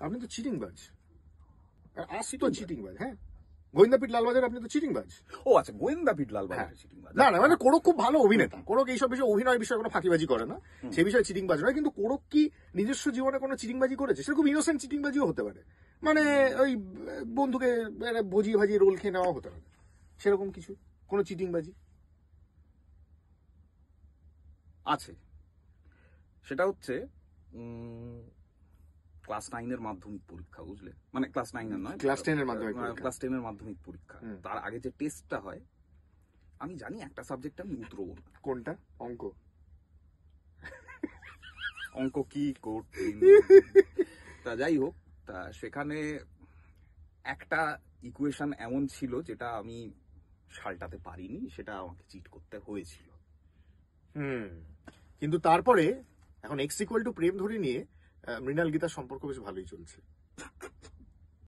আপনি তো চিটিংবাজ, আজ তো চিটিংবাজ। হ্যাঁ, গোয়েন্দাপিট লালবাজার আপনি তো চিটিংবাজ। ও আচ্ছা, গোয়েন্দাপিট লালবাজারের চিটিংবাজ। না না, মানে কোরক খুব ভালো অভিনেতা, কোরক এইসব বিষয়ে অভিনয় বিষয়ে কোনো ফাঁকিবাজি করে না, সেই বিষয়ে চিটিংবাজ নয়। কিন্তু কোরক কি নিজস্ব জীবনে কোনো চিটিংবাজি করেছে? সেটা খুব ইনোসেন্ট চিটিংবাজিও হতে পারে, মানে ওই বন্ধুকে ভজিয়ে ভাজিয়ে রোল খেয়ে নেওয়া হতে পারে, সেরকম কিছু কোনো চিটিংবাজি আছে। সেটা হচ্ছে ক্লাস 9-এর মাধ্যমিক পরীক্ষা, বুঝলে, মানে ক্লাস 9-এর নয়, ক্লাস 10-এর মাধ্যমিক পরীক্ষা। ক্লাস 10-এর মাধ্যমিক পরীক্ষা। তার আগে যে টেস্টটা হয়, আমি জানি একটা সাবজেক্ট আমি উতরবো না। কোনটা? অঙ্ক? অঙ্ক কি কঠিন। তা যাই হোক, তা সেখানে একটা ইকুয়েশন এমন ছিল যেটা আমি সালটাতে পারিনি, সেটা আমাকে চিট করতে হয়েছিল। কিন্তু তারপরে এখন x = প্রেম ধরে নিয়ে মৃণাল গীতার সম্পর্ক বেশ ভালোই চলছে।